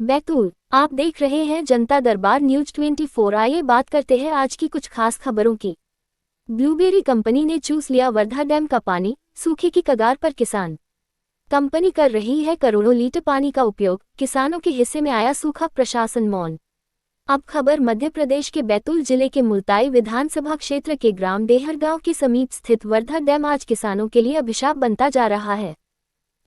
बैतूल। आप देख रहे हैं जनता दरबार न्यूज 24। आइए बात करते हैं आज की कुछ खास खबरों की। ब्लूबेरी कंपनी ने चूस लिया वर्धा डैम का पानी, सूखे की कगार पर किसान। कंपनी कर रही है करोड़ों लीटर पानी का उपयोग, किसानों के हिस्से में आया सूखा, प्रशासन मौन। अब खबर मध्य प्रदेश के बैतूल जिले के मुल्ताई विधानसभा क्षेत्र के ग्राम देहर गांव के समीप स्थित वर्धा डैम आज किसानों के लिए अभिशाप बनता जा रहा है।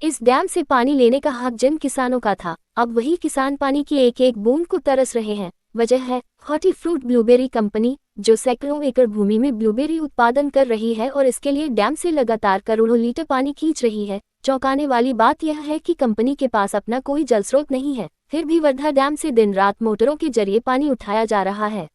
इस डैम से पानी लेने का हक जिन किसानों का था, अब वही किसान पानी की एक एक बूंद को तरस रहे हैं। वजह है हॉर्टी फ्रूट ब्लूबेरी कंपनी, जो सैकड़ों एकड़ भूमि में ब्लूबेरी उत्पादन कर रही है और इसके लिए डैम से लगातार करोड़ों लीटर पानी खींच रही है। चौंकाने वाली बात यह है कि कंपनी के पास अपना कोई जल स्रोत नहीं है, फिर भी वर्धा डैम से दिन रात मोटरों के जरिए पानी उठाया जा रहा है।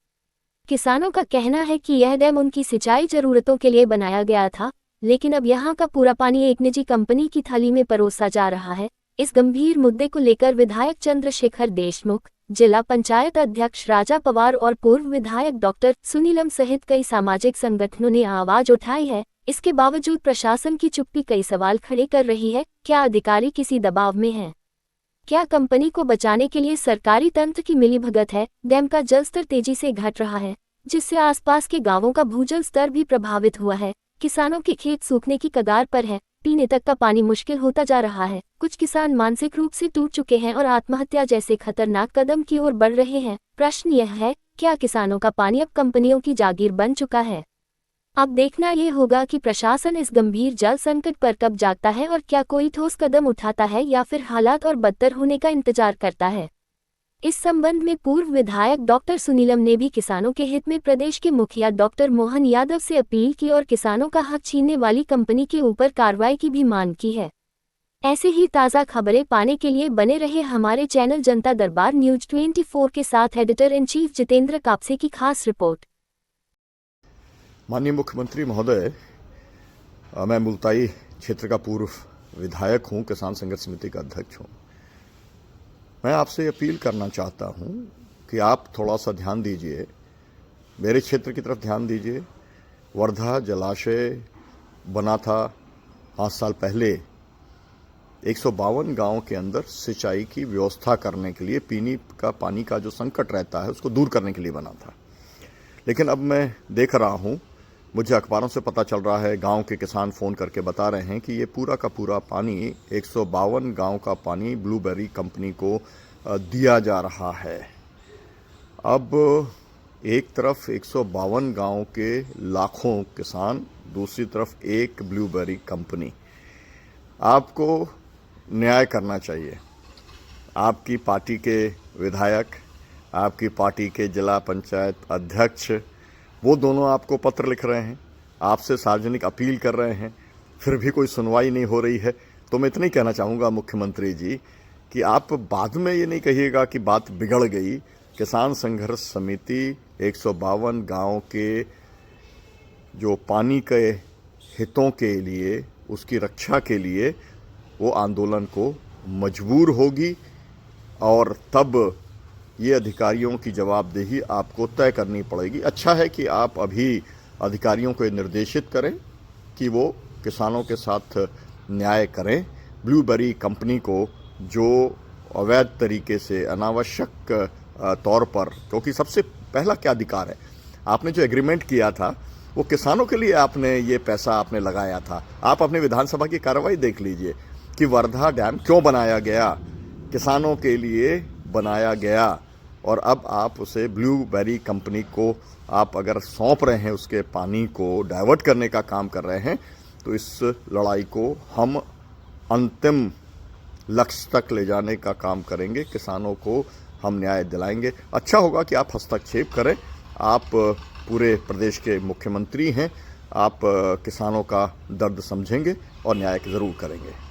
किसानों का कहना है कि यह डैम उनकी सिंचाई जरूरतों के लिए बनाया गया था, लेकिन अब यहाँ का पूरा पानी एक निजी कंपनी की थाली में परोसा जा रहा है। इस गंभीर मुद्दे को लेकर विधायक चंद्रशेखर देशमुख, जिला पंचायत अध्यक्ष राजा पवार और पूर्व विधायक डॉक्टर सुनीलम सहित कई सामाजिक संगठनों ने आवाज उठाई है। इसके बावजूद प्रशासन की चुप्पी कई सवाल खड़े कर रही है। क्या अधिकारी किसी दबाव में हैं? क्या कंपनी को बचाने के लिए सरकारी तंत्र की मिलीभगत है? डैम का जलस्तर तेजी से घट रहा है, जिससे आसपास के गांवों का भूजल स्तर भी प्रभावित हुआ है। किसानों के खेत सूखने की कगार पर है, पीने तक का पानी मुश्किल होता जा रहा है। कुछ किसान मानसिक रूप से टूट चुके हैं और आत्महत्या जैसे खतरनाक कदम की ओर बढ़ रहे हैं। प्रश्न यह है, क्या किसानों का पानी अब कंपनियों की जागीर बन चुका है? अब देखना ये होगा कि प्रशासन इस गंभीर जल संकट पर कब जागता है और क्या कोई ठोस कदम उठाता है या फिर हालात और बदतर होने का इंतजार करता है। इस संबंध में पूर्व विधायक डॉक्टर सुनीलम ने भी किसानों के हित में प्रदेश के मुखिया डॉक्टर मोहन यादव से अपील की और किसानों का हक छीनने वाली कंपनी के ऊपर कार्रवाई की भी मांग की है। ऐसे ही ताज़ा खबरें पाने के लिए बने रहे हमारे चैनल जनता दरबार न्यूज 24 के साथ। Editor in chief Jitendra Kapse की खास रिपोर्ट। माननीय मुख्यमंत्री महोदय, मैं मुल्ताई क्षेत्र का पूर्व विधायक हूं, किसान संघर्ष समिति का अध्यक्ष हूं। मैं आपसे अपील करना चाहता हूं कि आप थोड़ा सा ध्यान दीजिए, मेरे क्षेत्र की तरफ ध्यान दीजिए। वर्धा जलाशय बना था 5 साल पहले 152 गांव के अंदर सिंचाई की व्यवस्था करने के लिए, पीने का पानी का जो संकट रहता है उसको दूर करने के लिए बना था। लेकिन अब मैं देख रहा हूं, मुझे अखबारों से पता चल रहा है, गांव के किसान फ़ोन करके बता रहे हैं कि ये पूरा का पूरा पानी 152 गांव का पानी ब्लूबेरी कंपनी को दिया जा रहा है। अब एक तरफ 152 गांव के लाखों किसान, दूसरी तरफ एक ब्लूबेरी कंपनी। आपको न्याय करना चाहिए। आपकी पार्टी के विधायक, आपकी पार्टी के जिला पंचायत अध्यक्ष, वो दोनों आपको पत्र लिख रहे हैं, आपसे सार्वजनिक अपील कर रहे हैं, फिर भी कोई सुनवाई नहीं हो रही है। तो मैं इतना ही कहना चाहूँगा मुख्यमंत्री जी कि आप बाद में ये नहीं कहिएगा कि बात बिगड़ गई। किसान संघर्ष समिति 152 गांव के जो पानी के हितों के लिए, उसकी रक्षा के लिए वो आंदोलन को मजबूर होगी और तब ये अधिकारियों की जवाबदेही आपको तय करनी पड़ेगी। अच्छा है कि आप अभी अधिकारियों को निर्देशित करें कि वो किसानों के साथ न्याय करें। ब्लूबेरी कंपनी को जो अवैध तरीके से, अनावश्यक तौर पर, क्योंकि सबसे पहला क्या अधिकार है, आपने जो एग्रीमेंट किया था वो किसानों के लिए आपने ये पैसा आपने लगाया था। आप अपने विधानसभा की कार्रवाई देख लीजिए कि वर्धा डैम क्यों बनाया गया, किसानों के लिए बनाया गया, और अब आप उसे ब्लूबेरी कंपनी को आप अगर सौंप रहे हैं, उसके पानी को डाइवर्ट करने का काम कर रहे हैं, तो इस लड़ाई को हम अंतिम लक्ष्य तक ले जाने का काम करेंगे। किसानों को हम न्याय दिलाएंगे। अच्छा होगा कि आप हस्तक्षेप करें। आप पूरे प्रदेश के मुख्यमंत्री हैं, आप किसानों का दर्द समझेंगे और न्याय ज़रूर करेंगे।